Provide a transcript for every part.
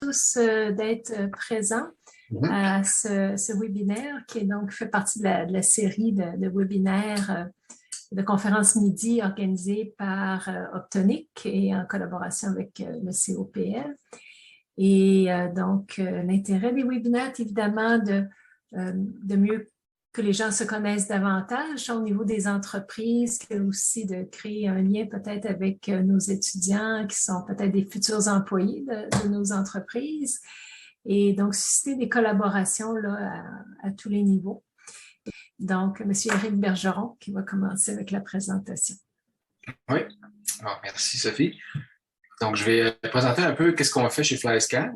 tous d'être présents à ce webinaire qui est donc fait partie de la série de webinaires de conférences midi organisée par Optonic et en collaboration avec le COPL. Et donc, l'intérêt des webinaires est évidemment de mieux que les gens se connaissent davantage au niveau des entreprises, que aussi de créer un lien peut-être avec nos étudiants qui sont peut-être des futurs employés de nos entreprises et donc susciter des collaborations là, à tous les niveaux. Donc, M. Éric Bergeron qui va commencer avec la présentation. Oui, alors, merci Sophie. Donc, je vais présenter un peu qu'est-ce qu'on fait chez FlyScan.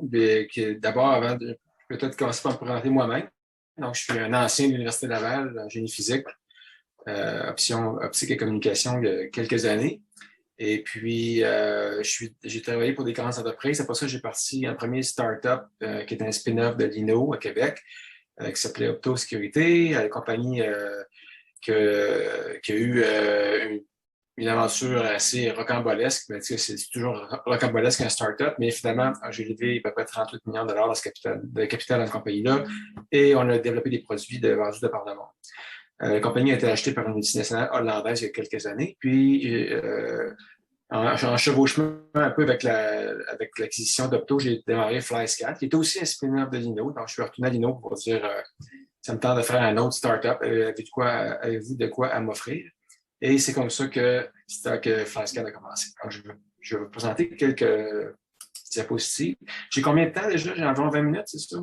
D'abord, avant de peut-être commencer par me présenter moi-même. Donc, je suis un ancien de l'Université Laval en génie physique, option optique et communication il y a quelques années. Et puis, j'ai travaillé pour des grandes entreprises. Après ça, j'ai parti un premier start-up qui est un spin-off de Lino à Québec, qui s'appelait Opto Sécurité, une compagnie qui a eu une aventure assez rocambolesque. Mais, c'est toujours rocambolesque un start-up, mais finalement, j'ai levé à peu près 38 millions de dollars de capital dans cette compagnie-là et on a développé des produits vendus de par le monde. La compagnie a été achetée par une multinationale hollandaise il y a quelques années. Puis, en chevauchement un peu avec l'acquisition d'Opto, j'ai démarré FlyScan, qui était aussi un spin-off de Lino. Donc, je suis retourné à Lino pour dire ça me tente de faire un autre start-up. Avez-vous de quoi à m'offrir? Et c'est comme ça que FlyScan a commencé. Donc, je vais vous présenter quelques diapositives. J'ai combien de temps déjà? J'ai environ 20 minutes, c'est ça?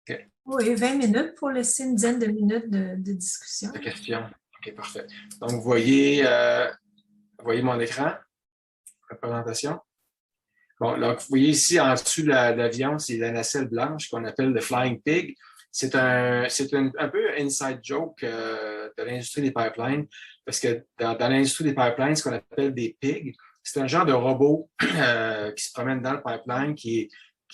Okay. Oui, 20 minutes pour laisser une dizaine de minutes de discussion. De questions. OK, parfait. Donc, vous voyez mon écran, la présentation. Bon, donc, vous voyez ici, en dessous de l'avion, c'est la nacelle blanche qu'on appelle le Flying Pig. C'est un peu un inside joke de l'industrie des pipelines, parce que dans l'industrie des pipelines, ce qu'on appelle des pigs, c'est un genre de robot qui se promène dans le pipeline, qui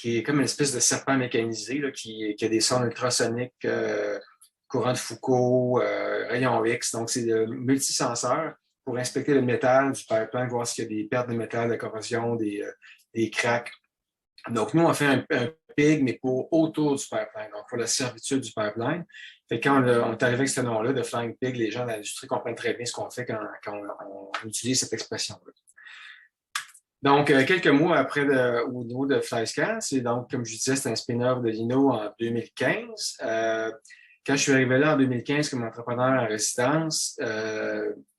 est comme une espèce de serpent mécanisé, là, qui a des sons ultrasoniques, courant de Foucault, rayons X. Donc, c'est multisenseur pour inspecter le métal du pipeline, voir s'il y a des pertes de métal, de corrosion, des cracks. Donc, nous, on fait un PIG, mais pour autour du pipeline, donc pour la servitude du pipeline. Fait que quand on est arrivé avec ce nom-là, de Flying Pig, les gens de l'industrie comprennent très bien ce qu'on fait quand on utilise cette expression-là. Donc, quelques mois après, au niveau de FlyScan, c'est donc, comme je disais, c'est un spin-off de Lino en 2015. Quand je suis arrivé là en 2015 comme entrepreneur en résidence,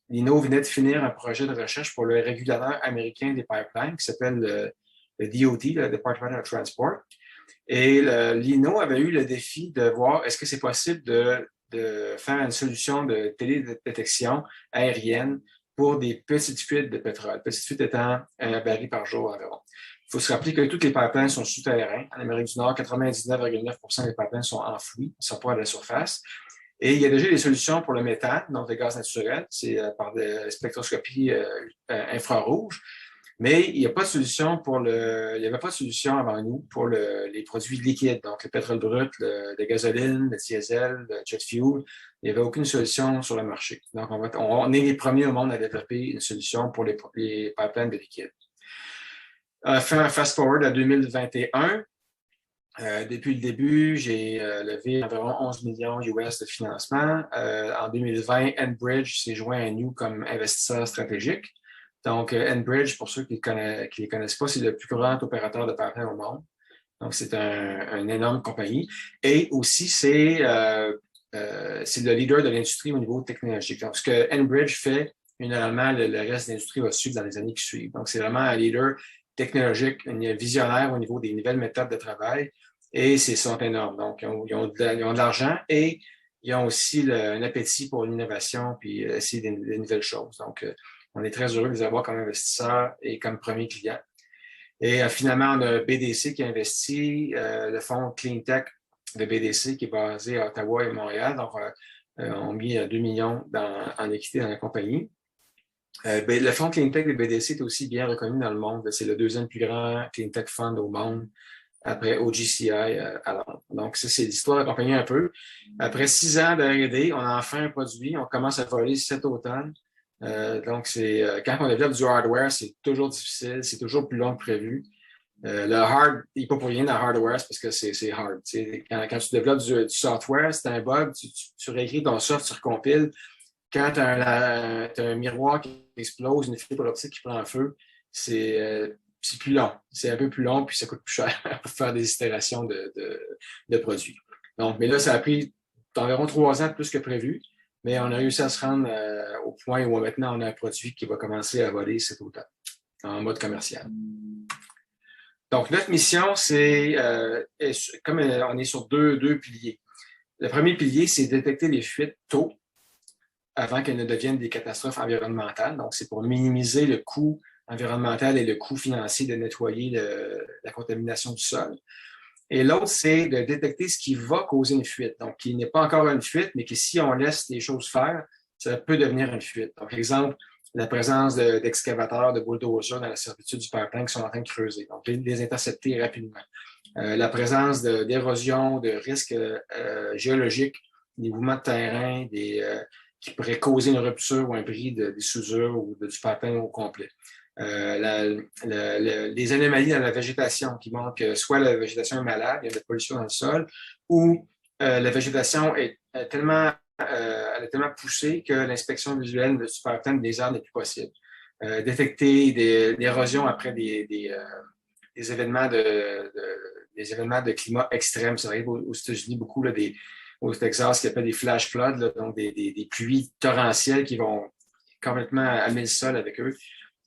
Lino venait de finir un projet de recherche pour le régulateur américain des pipelines qui s'appelle le DOT, le Department of Transport. Et Lino avait eu le défi de voir est-ce que c'est possible de faire une solution de télédétection aérienne pour des petites fuites de pétrole, petites fuites étant un baril par jour environ. Il faut se rappeler que tous les pipelines sont souterrains. En Amérique du Nord, 99,9% des pipelines sont enfouis, ils ne sont pas à la surface. Et il y a déjà des solutions pour le méthane, donc le gaz naturel, c'est par la spectroscopie infrarouge. Mais il n'y a pas de solution il n'y avait pas de solution avant nous pour les produits liquides, donc le pétrole brut, le gasoline, le diesel, le jet fuel. Il n'y avait aucune solution sur le marché. Donc, on est les premiers au monde à développer une solution pour les pipelines de liquide. Fast forward à 2021. Depuis le début, j'ai levé environ 11 millions US de financement. En 2020, Enbridge s'est joint à nous comme investisseur stratégique. Donc, Enbridge, pour ceux qui ne les connaissent pas, c'est le plus grand opérateur de pipeline au monde. Donc, c'est une énorme compagnie. Et aussi, c'est le leader de l'industrie au niveau technologique. Donc, ce que Enbridge fait, généralement, le reste de l'industrie va suivre dans les années qui suivent. Donc, c'est vraiment un leader technologique, un visionnaire au niveau des nouvelles méthodes de travail. Et c'est sont énormes. Donc, ils ont de l'argent et ils ont aussi un appétit pour l'innovation puis essayer des nouvelles choses. Donc, on est très heureux de les avoir comme investisseurs et comme premier client. Et finalement, on a BDC qui a investi, le fonds Clean Tech de BDC qui est basé à Ottawa et Montréal. Donc, on a mis 2 millions en équité dans la compagnie. Le fonds Clean Tech de BDC est aussi bien reconnu dans le monde. C'est le deuxième plus grand Clean Tech Fund au monde, après OGCI à Londres. Donc, ça, c'est l'histoire de la compagnie un peu. Après 6 ans de R&D, on a enfin un produit. On commence à voler cet automne. Donc, quand on développe du hardware, c'est toujours difficile, c'est toujours plus long que prévu. Le hard, il n'est pas pour rien dans hardware, c'est parce que c'est hard. Quand tu développes du software, c'est un bug, tu réécris ton soft, tu recompiles. Quand tu as, un miroir qui explose, une fibre optique qui prend feu, c'est plus long. C'est un peu plus long, puis ça coûte plus cher pour faire des itérations de produits. Donc, mais là, ça a pris environ 3 ans de plus que prévu, mais on a réussi à se rendre au point où maintenant on a un produit qui va commencer à voler cet automne en mode commercial. Donc, notre mission, c'est, comme on est sur deux piliers. Le premier pilier, c'est détecter les fuites tôt avant qu'elles ne deviennent des catastrophes environnementales. Donc, c'est pour minimiser le coût environnemental et le coût financier de nettoyer la contamination du sol. Et l'autre, c'est de détecter ce qui va causer une fuite. Donc, qui n'est pas encore une fuite, mais que si on laisse les choses faire, ça peut devenir une fuite. Donc, exemple, la présence d'excavateurs, de bulldozers dans la servitude du pipeline qui sont en train de creuser. Donc, les intercepter rapidement. La présence d'érosion, de risques géologiques, des mouvements de terrain, qui pourraient causer une rupture ou un bris des soudures ou du pipeline au complet. Les anomalies dans la végétation qui montrent que soit la végétation est malade, il y a de la pollution dans le sol, ou la végétation est tellement elle est tellement poussée que l'inspection visuelle du pipeline des arbres n'est plus possible. Détecter l'érosion après des événements de climat extrêmes. Ça arrive aux États-Unis beaucoup, là, au Texas, qui appellent des flash floods, là, donc des pluies torrentielles qui vont complètement amener le sol avec eux.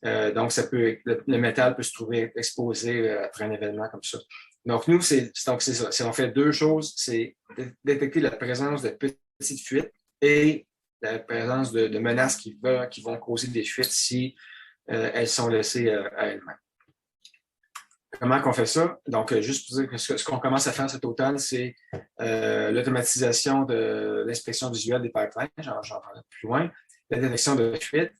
Donc, le métal peut se trouver exposé après un événement comme ça. Donc, nous, c'est ça. On fait deux choses. C'est détecter la présence de petites fuites et la présence de menaces qui vont causer des fuites si elles sont laissées à elles-mêmes. Comment on fait ça? Donc, juste pour dire que ce qu'on commence à faire cet automne, c'est l'automatisation de l'inspection visuelle des pipelines. J'en parlerai plus loin. La détection de fuites.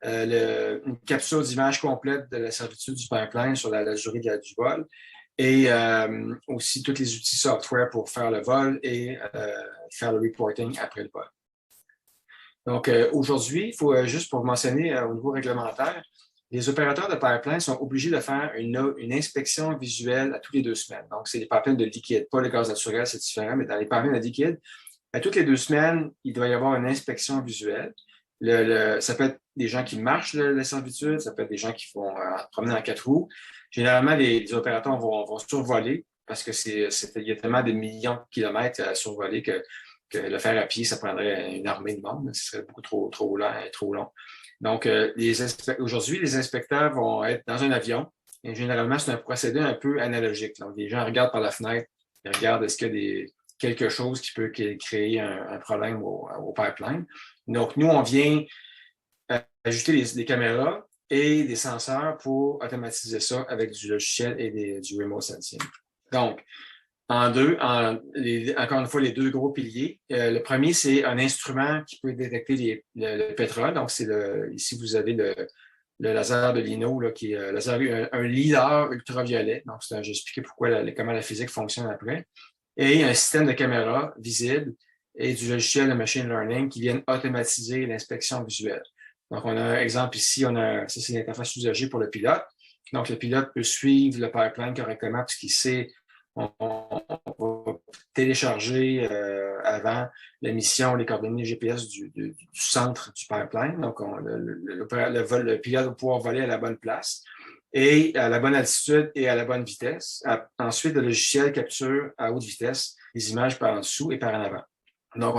Une capture d'image complète de la servitude du pipeline sur la durée du vol et aussi tous les outils software pour faire le vol et faire le reporting après le vol. Donc, aujourd'hui, il faut juste pour mentionner au niveau réglementaire, les opérateurs de pipeline sont obligés de faire une inspection visuelle à tous les 2 semaines. Donc, c'est les pipelines de liquide, pas le gaz naturel, c'est différent, mais dans les pipelines de liquide, à toutes les 2 semaines, il doit y avoir une inspection visuelle. Ça peut être des gens qui marchent la servitude, ça peut être des gens qui vont promener en 4 roues. Généralement, les opérateurs vont survoler parce que il y a tellement de millions de kilomètres à survoler que le faire à pied, ça prendrait une armée de monde. Ce serait beaucoup trop lent et trop long. Donc, aujourd'hui, les inspecteurs vont être dans un avion et généralement, c'est un procédé un peu analogique. Donc, les gens regardent par la fenêtre, ils regardent est-ce qu'il y a quelque chose qui peut créer un problème au pipeline. Donc, nous, on vient ajouter des caméras et des senseurs pour automatiser ça avec du logiciel et du remote sensing. Donc, encore une fois, les 2 gros piliers. Le premier, c'est un instrument qui peut détecter le pétrole. Donc, ici, vous avez le laser de Lino, là, qui est un lidar ultraviolet. Donc, j'ai expliqué comment la physique fonctionne après. Et un système de caméra visible et du logiciel de machine learning qui viennent automatiser l'inspection visuelle. Donc, on a un exemple ici, ça c'est l'interface usagée pour le pilote. Donc, le pilote peut suivre le pipeline correctement puisqu'il sait on va télécharger avant la mission les coordonnées GPS du centre du pipeline. Donc, le pilote va pouvoir voler à la bonne place et à la bonne altitude et à la bonne vitesse. Ensuite, le logiciel capture à haute vitesse les images par en dessous et par en avant. Donc,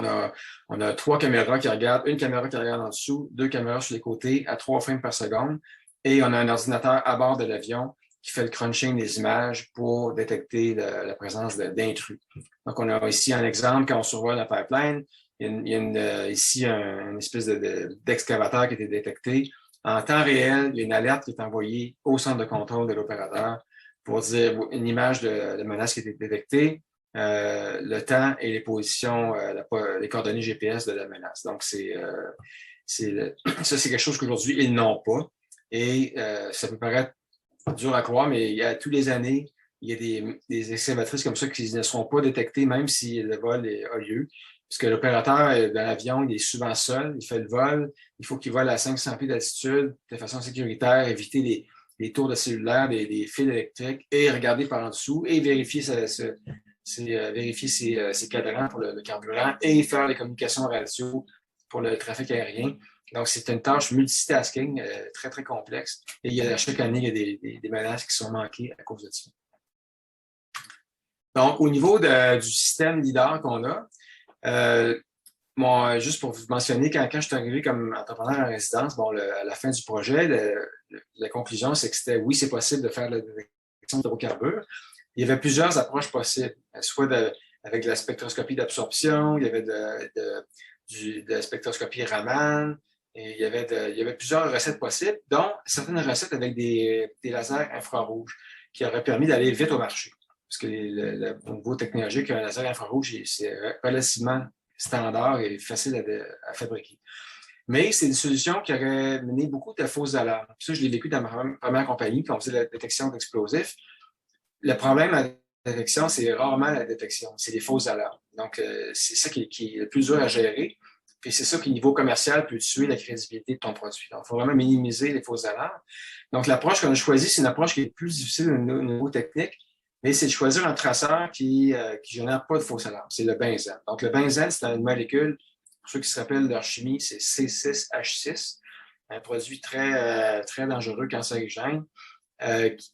on a 3 caméras qui regardent, une caméra qui regarde en dessous, 2 caméras sur les côtés à 3 frames par seconde et on a un ordinateur à bord de l'avion qui fait le crunching des images pour détecter la présence d'intrus. Donc, on a ici un exemple quand on survole la pipeline. Il y a ici une espèce d'excavateur qui a été détecté. En temps réel, il y a une alerte qui est envoyée au centre de contrôle de l'opérateur pour dire une image de menace qui a été détectée, le temps et les positions, les coordonnées GPS de la menace. Donc, ça, c'est quelque chose qu'aujourd'hui, ils n'ont pas. Et ça peut paraître dur à croire, mais il y a tous les années, il y a des excavatrices comme ça qui ne seront pas détectées, même si le vol a lieu. Puisque l'opérateur de l'avion, il est souvent seul, il fait le vol, il faut qu'il vole à 500 pieds d'altitude de façon sécuritaire, éviter des tours de cellulaire, des fils électriques, et regarder par en dessous et vérifier ses cadrans pour le carburant et faire les communications radio pour le trafic aérien. Donc, c'est une tâche multitasking très, très complexe. Et chaque année, il y a des menaces qui sont manquées à cause de ça. Donc, au niveau du système LIDAR qu'on a, juste pour vous mentionner, quand je suis arrivé comme entrepreneur en résidence, à la fin du projet, la conclusion, c'est que oui, c'est possible de faire la détection d'hydrocarbures. Il y avait plusieurs approches possibles, soit avec de la spectroscopie d'absorption, il y avait de la spectroscopie Raman, et il y avait plusieurs recettes possibles, dont certaines recettes avec des lasers infrarouges qui auraient permis d'aller vite au marché. Parce que au niveau technologique, un laser infrarouge, c'est relativement standard et facile à fabriquer. Mais c'est une solution qui aurait mené beaucoup de fausses alarmes. Ça, je l'ai vécu dans ma première compagnie, quand on faisait la détection d'explosifs. Le problème à la détection, c'est rarement la détection, c'est les fausses alarmes. Donc, c'est ça qui est le plus dur à gérer. Puis c'est ça qui, au niveau commercial, peut tuer la crédibilité de ton produit. Donc, il faut vraiment minimiser les fausses alarmes. Donc, l'approche qu'on a choisie, c'est une approche qui est plus difficile au niveau technique, mais c'est de choisir un traceur qui génère pas de fausses alarmes. C'est le benzène. Donc, le benzène, c'est une molécule, pour ceux qui se rappellent leur chimie, c'est C6H6, un produit très, très dangereux, cancérigène,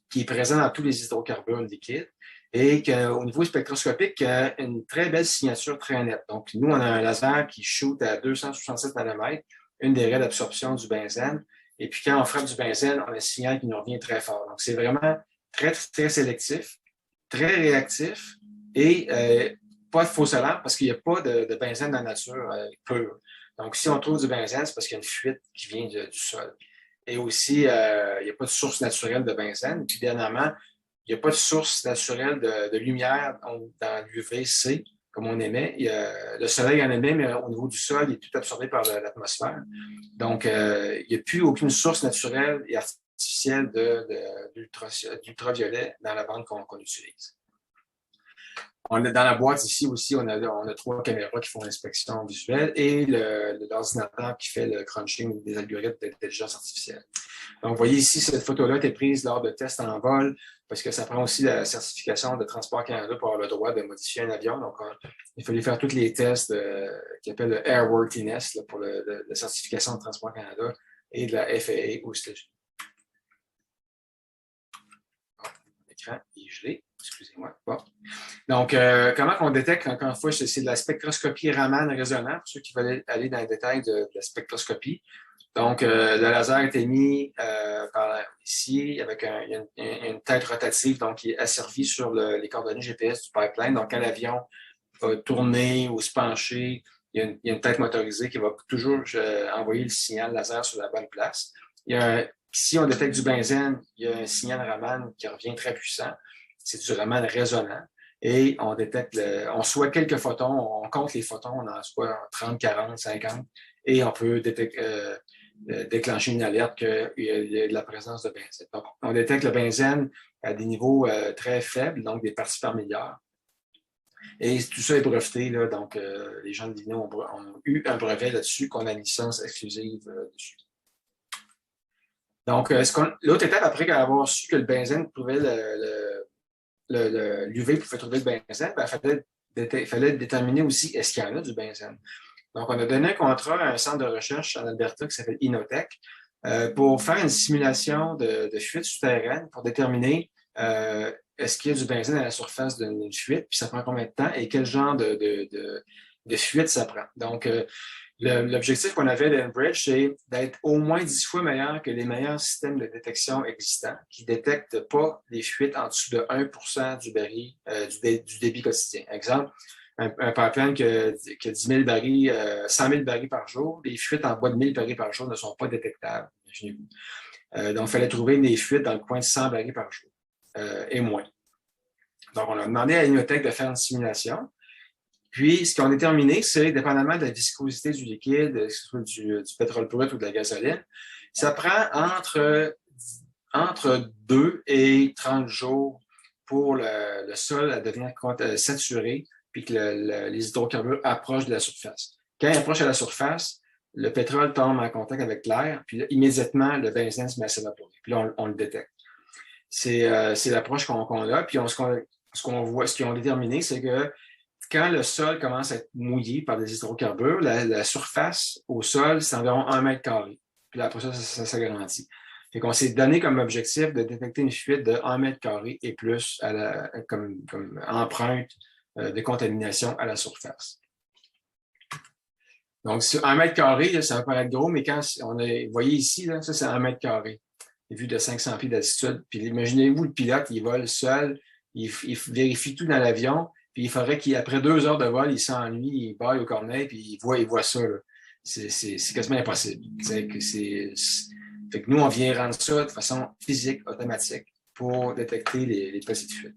qui est présent dans tous les hydrocarbures liquides et qu'au niveau spectroscopique, a une très belle signature très nette. Donc, nous, on a un laser qui shoot à 267 nanomètres, une des raies d'absorption du benzène. Et puis, quand on frappe du benzène, on a un signal qui nous revient très fort. Donc, c'est vraiment très, très sélectif, très réactif et pas de fausse alarme parce qu'il n'y a pas de benzène dans la nature pure. Donc, si on trouve du benzène, c'est parce qu'il y a une fuite qui vient du sol. Et aussi, il n'y a pas de source naturelle de benzène. Puis, dernièrement, il n'y a pas de source naturelle de lumière dans l'UVC, comme on émet. Le soleil en émet, mais au niveau du sol, il est tout absorbé par l'atmosphère. Donc, il n'y a plus aucune source naturelle et artificielle d'ultraviolet dans la bande qu'on utilise. Dans la boîte ici aussi, on a 3 caméras qui font l'inspection visuelle et l'ordinateur qui fait le crunching des algorithmes d'intelligence artificielle. Donc, vous voyez ici, cette photo-là a été prise lors de tests en vol parce que ça prend aussi la certification de Transport Canada pour avoir le droit de modifier un avion. Donc, il fallait faire tous les tests qui appellent le Airworthiness pour la certification de Transport Canada et de la FAA aux États-Unis. L'écran est gelé. Excusez-moi. Bon. Donc, comment on détecte, encore une fois, c'est de la spectroscopie Raman résonante, pour ceux qui veulent aller dans les détails de la spectroscopie. Donc, le laser est émis ici avec une tête rotative donc, qui est asservie sur les coordonnées GPS du pipeline. Donc, quand l'avion va tourner ou se pencher, il y a une tête motorisée qui va toujours envoyer le signal laser sur la bonne place. Si on détecte du benzène, il y a un signal Raman qui revient très puissant. C'est du Raman résonant. Et on détecte, on soit quelques photons, on compte les photons, on en soit 30, 40, 50, et on peut déclencher une alerte qu'il y a de la présence de benzène. Donc, on détecte le benzène à des niveaux très faibles, donc des parties par milliard. Et tout ça est breveté, là, donc les gens de l'INO ont eu un brevet là-dessus qu'on a une licence exclusive dessus. Donc, l'autre étape, après avoir su que le benzène pouvait l'UV pouvait trouver le benzène, il fallait déterminer aussi est-ce qu'il y en a du benzène. Donc, on a donné un contrat à un centre de recherche en Alberta qui s'appelle Inotech pour faire une simulation de fuite souterraine pour déterminer est-ce qu'il y a du benzène à la surface d'une fuite, puis ça prend combien de temps et quel genre de fuite ça prend. Donc, l'objectif qu'on avait d'Enbridge, c'est d'être au moins 10 fois meilleur que les meilleurs systèmes de détection existants qui ne détectent pas les fuites en dessous de 1% du débit quotidien. Exemple, un pipeline qui a 10 000 barils, 100 000 barils par jour, les fuites en bas de 1000 barils par jour ne sont pas détectables. Imaginez-vous. Donc, il fallait trouver des fuites dans le coin de 100 barils par jour et moins. Donc, on a demandé à Inotech de faire une simulation. Puis, ce qu'on a déterminé, c'est, dépendamment de la viscosité du liquide, que ce soit du pétrole brut ou de la gasoline, ça prend entre 2 et 30 jours pour le sol à devenir saturé puis que les hydrocarbures approchent de la surface. Quand ils approchent à la surface, le pétrole tombe en contact avec l'air, puis là, immédiatement, le benzène se met à s'évaporer. Puis là, on le détecte. C'est l'approche qu'on a. Puis ce qu'on voit, ce qu'ils ont déterminé, c'est que quand le sol commence à être mouillé par des hydrocarbures, la surface au sol, c'est environ 1 mètre carré. Puis après ça s'agrandit. Fait qu'on s'est donné comme objectif de détecter une fuite de 1 mètre carré et plus comme empreinte de contamination à la surface. Donc, sur 1 mètre carré, là, ça va paraître gros, mais quand vous voyez ici, là, ça c'est 1 mètre carré, vu de 500 pieds d'altitude. Puis imaginez-vous le pilote, il vole seul, il vérifie tout dans l'avion, puis il faudrait qu'après 2 heures de vol, il s'ennuie, il baille au cornet, puis il voit ça. C'est quasiment impossible. Fait que nous, on vient rendre ça de façon physique, automatique, pour détecter les petites fuites.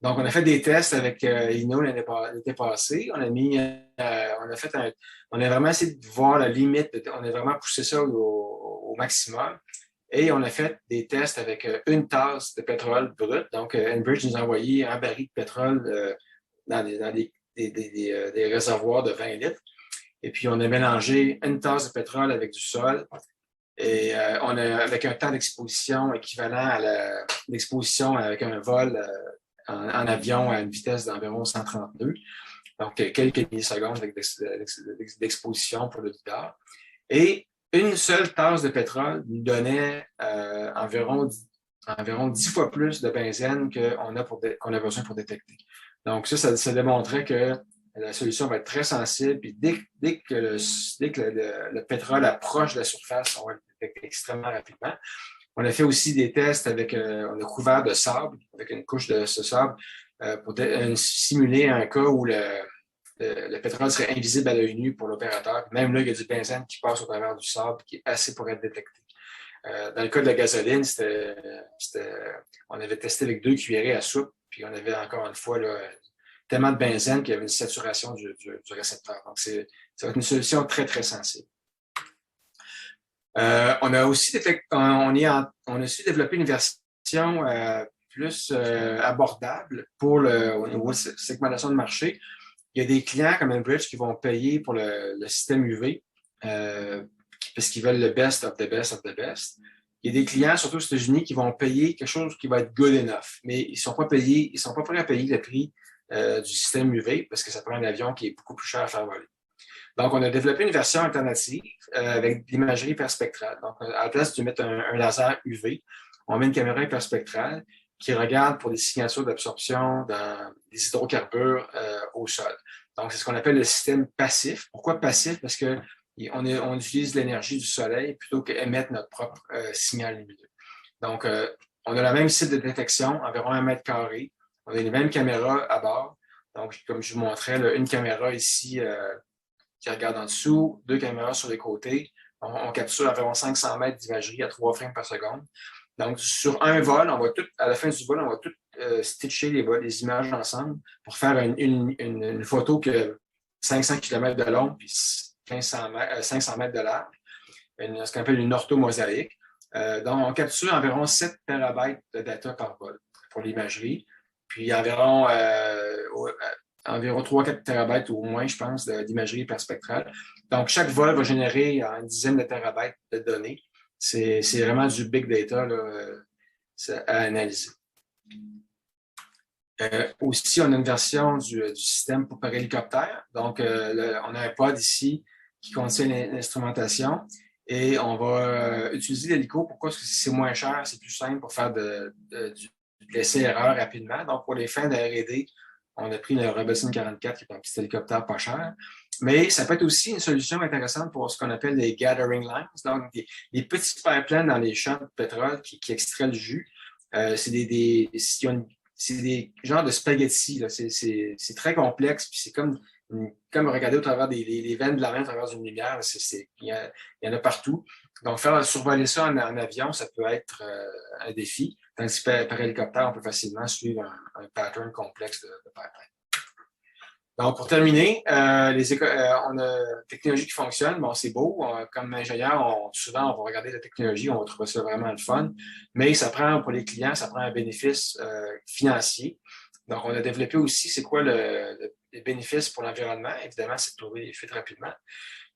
Donc, on a fait des tests avec INO l'été passé. On a vraiment essayé de voir la limite. On a vraiment poussé ça au maximum. Et on a fait des tests avec une tasse de pétrole brut. Donc, Enbridge nous a envoyé un baril de pétrole dans des réservoirs de 20 litres. Et puis, on a mélangé une tasse de pétrole avec du sol. Et avec un temps d'exposition équivalent à l'exposition avec un vol en avion à une vitesse d'environ 132, donc quelques millisecondes d'exposition pour le leader. Et une seule tasse de pétrole nous donnait environ 10 fois plus de benzène qu'on a besoin pour détecter. Donc ça démontrait que la solution va être très sensible, puis dès que le pétrole approche de la surface, on va le détecter extrêmement rapidement. On a fait aussi des tests on a couvert de sable, avec une couche de ce sable, pour simuler un cas où le pétrole serait invisible à l'œil nu pour l'opérateur. Même là, il y a du benzène qui passe au travers du sable, qui est assez pour être détecté. Dans le cas de la gasoline, on avait testé avec 2 cuillerées à soupe, puis on avait encore une fois là, tellement de benzène qu'il y avait une saturation du récepteur. Donc, ça va être une solution très, très sensible. On a aussi développé une version plus abordable au niveau de segmentation de marché. Il y a des clients comme Enbridge qui vont payer pour le système UV parce qu'ils veulent le best of the best of the best. Il y a des clients, surtout aux États-Unis, qui vont payer quelque chose qui va être good enough, mais ils ne sont pas prêts à payer le prix du système UV parce que ça prend un avion qui est beaucoup plus cher à faire voler. Donc, on a développé une version alternative avec l'imagerie hyperspectrale. Donc, à la place de mettre un laser UV, on met une caméra hyperspectrale qui regarde pour des signatures d'absorption dans des hydrocarbures au sol. Donc, c'est ce qu'on appelle le système passif. Pourquoi passif? Parce que on utilise l'énergie du soleil plutôt qu'émettre notre propre signal lumineux. Donc, on a le même site de détection, environ 1 mètre carré. On a les mêmes caméras à bord. Donc, comme je vous montrais, là, une caméra ici qui regarde en dessous, 2 caméras sur les côtés. On capture environ 500 mètres d'imagerie à 3 frames par seconde. Donc, sur un vol, à la fin du vol, on va tout stitcher les images ensemble pour faire une photo que 500 km de long puis 500 mètres de large, ce qu'on appelle une orthomosaïque. Donc, on capture environ 7 terabytes de data par vol pour l'imagerie, puis environ 3-4 terabytes ou moins, je pense, d'imagerie hyperspectrale. Donc, chaque vol va générer une dizaine de terabytes de données. C'est vraiment du big data là, à analyser. Aussi, on a une version du système par hélicoptère. Donc, on a un pod ici qui contient l'instrumentation et on va utiliser l'hélico. Pourquoi? Parce que c'est moins cher, c'est plus simple pour faire de l'essai-erreur rapidement. Donc, pour les fins de R&D, on a pris le Robinson 44, qui est un petit hélicoptère pas cher. Mais ça peut être aussi une solution intéressante pour ce qu'on appelle les gathering lines, donc des petits pipelines dans les champs de pétrole qui extraient le jus. C'est des genres de spaghettis. C'est très complexe, puis c'est comme regarder au travers les veines de la main au travers d'une lumière. Il y en a partout. Donc, survoler ça en avion, ça peut être un défi. Tandis que par hélicoptère, on peut facilement suivre un pattern complexe de pipeline. Donc, pour terminer, on a une technologie qui fonctionne. Bon, c'est beau. Comme ingénieur, souvent, on va regarder la technologie, on va trouver ça vraiment le fun. Mais pour les clients, ça prend un bénéfice financier. Donc, on a développé aussi, c'est quoi les bénéfices pour l'environnement? Évidemment, c'est de trouver les fuites rapidement.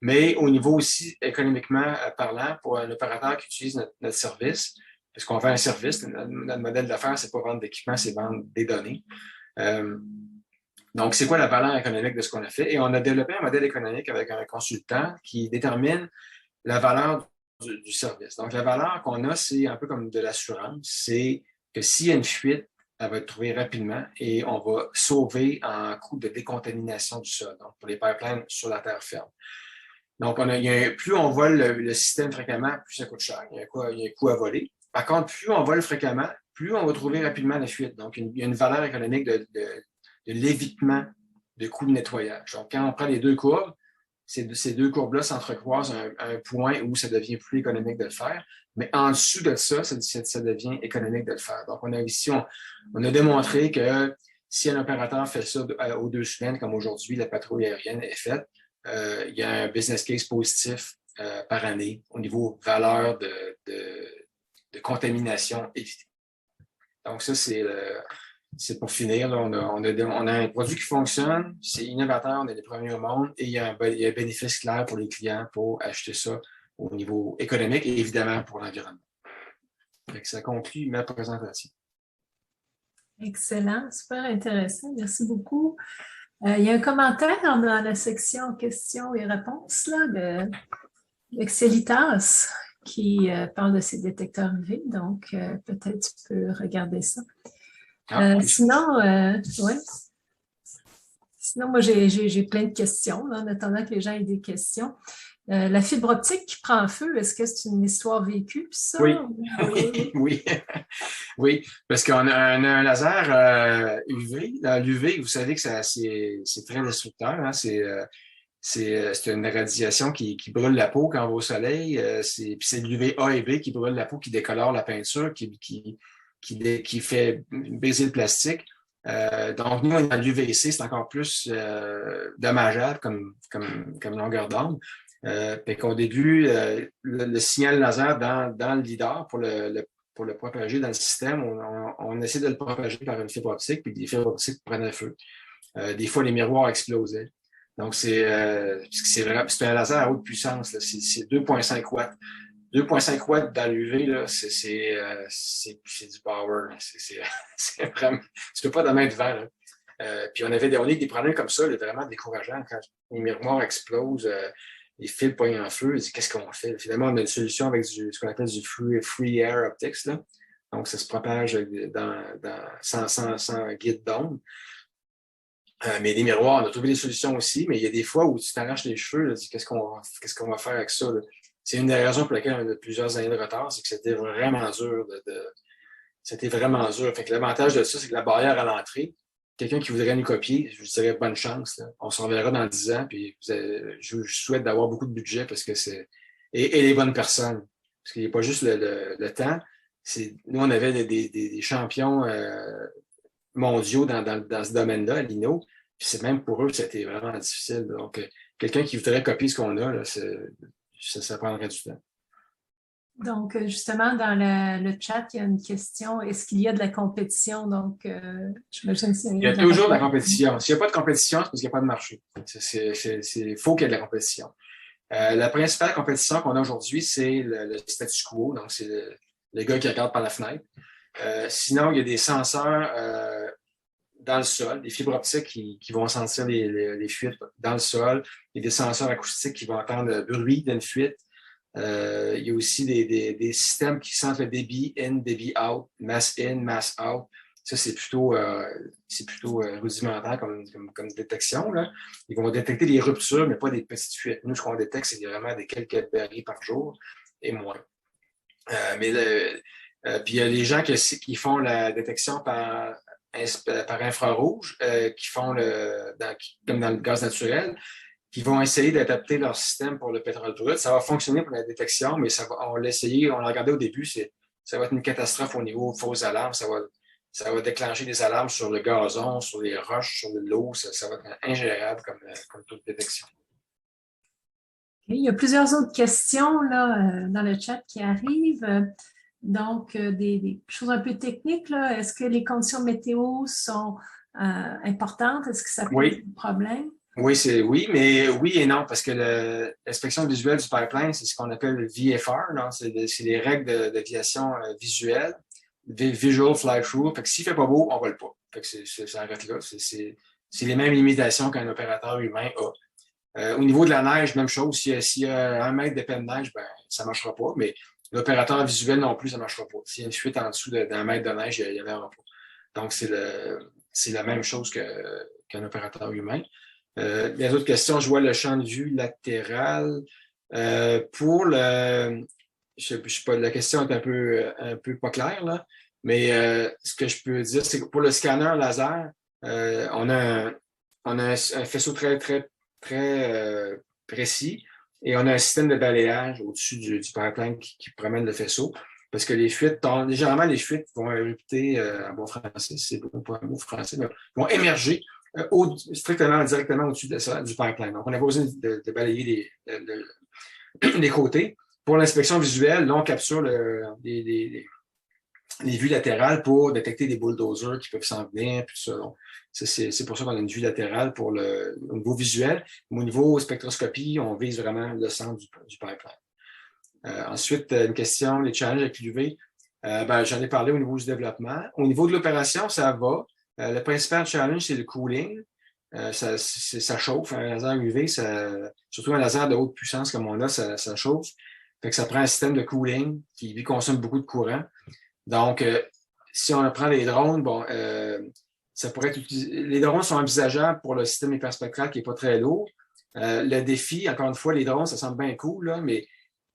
Mais au niveau aussi économiquement parlant, pour un opérateur qui utilise notre service, parce qu'on vend un service. Notre modèle d'affaires, c'est pas vendre d'équipement, c'est vendre des données. Donc, c'est quoi la valeur économique de ce qu'on a fait? Et on a développé un modèle économique avec un consultant qui détermine la valeur du service. Donc, la valeur qu'on a, c'est un peu comme de l'assurance. C'est que s'il y a une fuite, elle va être trouvée rapidement et on va sauver en coût de décontamination du sol, donc pour les pipelines sur la terre ferme. Donc, plus on vole le système fréquemment, plus ça coûte cher. Il y a un coût à voler. Par contre, plus on vole fréquemment, plus on va trouver rapidement la fuite. Donc, il y a une valeur économique de l'évitement de coûts de nettoyage. Donc, quand on prend les deux courbes, ces deux courbes-là s'entrecroisent à un point où ça devient plus économique de le faire. Mais en dessous de ça, ça devient économique de le faire. Donc, on a démontré que si un opérateur fait ça aux 2 semaines, comme aujourd'hui, la patrouille aérienne est faite, il y a un business case positif par année au niveau valeur de contamination évitée. Donc, ça, c'est pour finir. Là, on a un produit qui fonctionne, c'est innovateur, on est les premiers au monde et il y a un bénéfice clair pour les clients pour acheter ça au niveau économique et évidemment pour l'environnement. Ça conclut ma présentation. Excellent, super intéressant. Merci beaucoup. Il y a un commentaire dans la section questions et réponses là, de Excelitas qui parle de ces détecteurs UV. Donc, peut-être tu peux regarder ça. Sinon, ouais. Sinon, moi, j'ai plein de questions là, en attendant que les gens aient des questions. La fibre optique qui prend feu, est-ce que c'est une histoire vécue, ça? Oui, parce qu'on a un laser UV. L'UV, vous savez que c'est très destructeur. Hein? C'est une radiation qui brûle la peau quand on va au soleil. Puis c'est l'UV A et B qui brûle la peau, qui décolore la peinture, qui fait baiser le plastique. Donc, nous, dans l'UVC, c'est encore plus dommageable comme longueur d'onde. Fait qu'au début, le signal laser dans le lidar pour le propager dans le système, on essaie de le propager par une fibre optique, puis les fibres optiques prenaient feu. Des fois, les miroirs explosaient. Donc, c'est un laser à haute puissance. C'est 2,5 watts. 2,5 watts dans l'UV, c'est du power. C'est vraiment, tu peux pas de main devant. Puis on a des problèmes comme ça, vraiment décourageants. Quand les miroirs explosent, les fils pognent en feu, qu'est-ce qu'on fait? Finalement, on a une solution avec ce qu'on appelle du free air optics. Là. Donc, ça se propage sans guide d'onde. Mais les miroirs, on a trouvé des solutions aussi, mais il y a des fois où tu t'arraches les cheveux, là, qu'est-ce qu'on va faire avec ça? Là? C'est une des raisons pour lesquelles on a plusieurs années de retard, c'est que c'était vraiment dur. C'était vraiment dur. Fait que l'avantage de ça, c'est que la barrière à l'entrée, quelqu'un qui voudrait nous copier, je vous dirais bonne chance. Là. On s'en verra dans 10 ans, puis je souhaite d'avoir beaucoup de budget parce que et les bonnes personnes. Parce qu'il n'y a pas juste le temps. Nous, on avait des champions mondiaux dans ce domaine-là, à l'INO. Puis c'est même pour eux, c'était vraiment difficile. Donc, quelqu'un qui voudrait copier ce qu'on a, là, ça prendrait du temps. Donc, justement, dans le chat, il y a une question. Est-ce qu'il y a de la compétition? Donc, j'imagine il y a toujours de la compétition. S'il n'y a pas de compétition, c'est parce qu'il n'y a pas de marché. Il faut qu'il y ait de la compétition. La principale compétition qu'on a aujourd'hui, c'est le statu quo. Donc, c'est le gars qui regarde par la fenêtre. Sinon, il y a des senseurs dans le sol, des fibres optiques qui vont sentir les fuites dans le sol. Il y a des senseurs acoustiques qui vont entendre le bruit d'une fuite. Il y a aussi des systèmes qui sentent le débit in, débit out, mass in, mass out. Ça, c'est plutôt rudimentaire comme détection. Là. Ils vont détecter les ruptures, mais pas des petites fuites. Nous, ce qu'on détecte, c'est vraiment des quelques barils par jour et moins. Puis il y a des gens qui font la détection par infrarouge, qui font comme dans le gaz naturel, qui vont essayer d'adapter leur système pour le pétrole brut. Ça va fonctionner pour la détection, mais on l'a essayé, on l'a regardé au début, ça va être une catastrophe au niveau fausses alarmes. Ça va déclencher des alarmes sur le gazon, sur les roches, sur l'eau. Ça va être ingérable comme taux de détection. Okay. Il y a plusieurs autres questions là, dans le chat qui arrivent. Donc, des choses un peu techniques. Est-ce que les conditions météo sont importantes? Est-ce que ça pose des problèmes? Oui, mais oui et non, parce que l'inspection visuelle du pipeline, c'est ce qu'on appelle le VFR, non? C'est les règles d'aviation visuelle, Visual Flight Rule. Fait que s'il fait pas beau, on vole pas. Fait que ça arrête là. C'est les mêmes limitations qu'un opérateur humain a. Au niveau de la neige, même chose. S'il y a 1 mètre d'épais de neige, ben, ça marchera pas, mais l'opérateur visuel non plus, ça marchera pas. S'il y a une fuite en dessous d'1 mètre de neige, il n'y en aura pas. Donc, c'est la même chose qu'un opérateur humain. Les autres questions, je vois le champ de vue latéral. Pour le, je sais pas, la question est un peu pas claire, là, mais ce que je peux dire, c'est que pour le scanner laser, on a un faisceau très précis et on a un système de balayage au-dessus du pipeline qui promène le faisceau. Parce que les fuites, généralement, les fuites vont érupter, en bon français, c'est pas un mot français, mais vont émerger strictement, directement au-dessus de ça, du pipeline. Donc, on n'a pas besoin de balayer les côtés. Pour l'inspection visuelle, là, on capture les vues latérales pour détecter des bulldozers qui peuvent s'en venir, puis ça. Donc, c'est pour ça qu'on a une vue latérale au niveau visuel. Au niveau spectroscopie, on vise vraiment le centre du pipeline. Ensuite, une question, les challenges avec l'UV. J'en ai parlé au niveau du développement. Au niveau de l'opération, ça va. Le principal challenge, c'est le cooling. Ça chauffe. Un laser UV, surtout un laser de haute puissance comme on a, ça chauffe. Fait que ça prend un système de cooling qui lui consomme beaucoup de courant. Donc, si on prend les drones, ça pourrait être utilisé. Les drones sont envisageables pour le système hyperspectral qui n'est pas très lourd. Le défi, encore une fois, les drones, ça semble bien cool, là, mais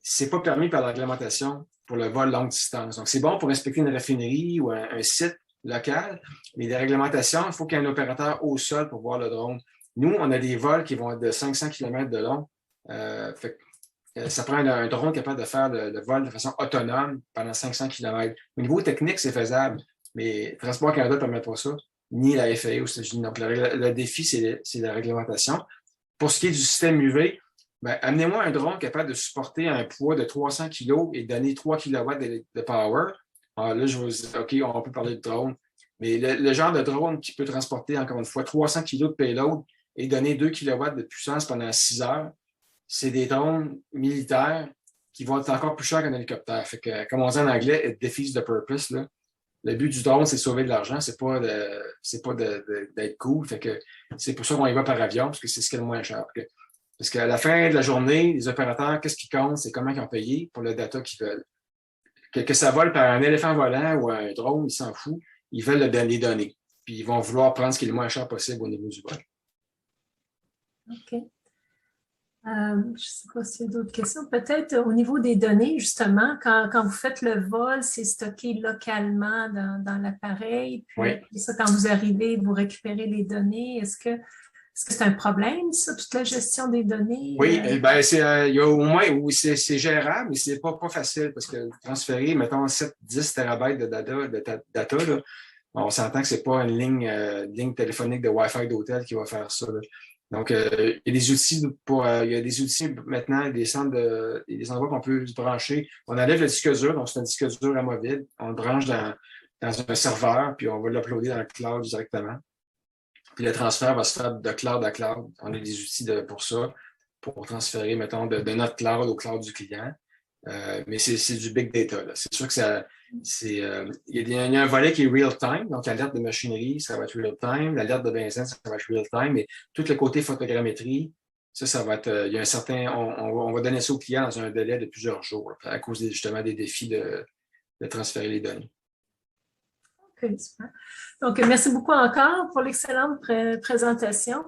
c'est pas permis par la réglementation pour le vol longue distance. Donc, c'est bon pour inspecter une raffinerie ou un site local, mais les réglementations, il faut qu'il y ait un opérateur au sol pour voir le drone. Nous, on a des vols qui vont être de 500 km de long. Ça prend un drone capable de faire le vol de façon autonome pendant 500 km. Au niveau technique, c'est faisable, mais Transport Canada ne permet pas ça, ni la FAA aux États-Unis. Donc, le défi, c'est la réglementation. Pour ce qui est du système UV, amenez-moi un drone capable de supporter un poids de 300 kg et donner 3 kW de power. Alors là, je vous dis, OK, on peut parler de drone, mais le genre de drone qui peut transporter, encore une fois, 300 kg de payload et donner 2 kW de puissance pendant 6 heures, c'est des drones militaires qui vont être encore plus chers qu'un hélicoptère. Fait que, comme on dit en anglais, it defeats the purpose, là. Le but du drone, c'est de sauver de l'argent, c'est pas d'être cool. Fait que c'est pour ça qu'on y va par avion, parce que c'est ce qui est le moins cher. Parce qu'à la fin de la journée, les opérateurs, qu'est-ce qui compte? C'est comment ils ont payé pour le data qu'ils veulent. Que ça vole par un éléphant volant ou un drone, ils s'en foutent. Ils veulent les données. Puis ils vont vouloir prendre ce qui est le moins cher possible au niveau du vol. OK. Je ne sais pas s'il y a d'autres questions. Peut-être au niveau des données, justement, quand vous faites le vol, c'est stocké localement dans l'appareil. Puis oui. ça, quand vous arrivez, vous récupérez les données. Est-ce que c'est un problème, ça, toute la gestion des données? Oui, il y a au moins où c'est gérable, mais c'est pas facile parce que transférer, mettons, 7-10 terabytes de data là, on s'entend que c'est pas une ligne téléphonique de Wi-Fi d'hôtel qui va faire ça, là. Donc, il y a des outils il y a des outils maintenant, des endroits qu'on peut se brancher. On enlève le disque dur, donc c'est un disque dur amovible. On le branche dans un serveur, puis on va l'uploader dans le cloud directement. Puis le transfert va se faire de cloud à cloud. On a des outils pour ça, pour transférer, mettons, de notre cloud au cloud du client. Mais c'est du big data, là. C'est sûr que il y a un volet qui est real-time, donc l'alerte de machinerie, ça va être real-time, l'alerte de benzène, ça va être real-time, mais tout le côté photogrammétrie, ça va être, il y a un certain, on va donner ça au client dans un délai de plusieurs jours, là, à cause justement des défis de transférer les données. OK, super. Donc, merci beaucoup encore pour l'excellente présentation.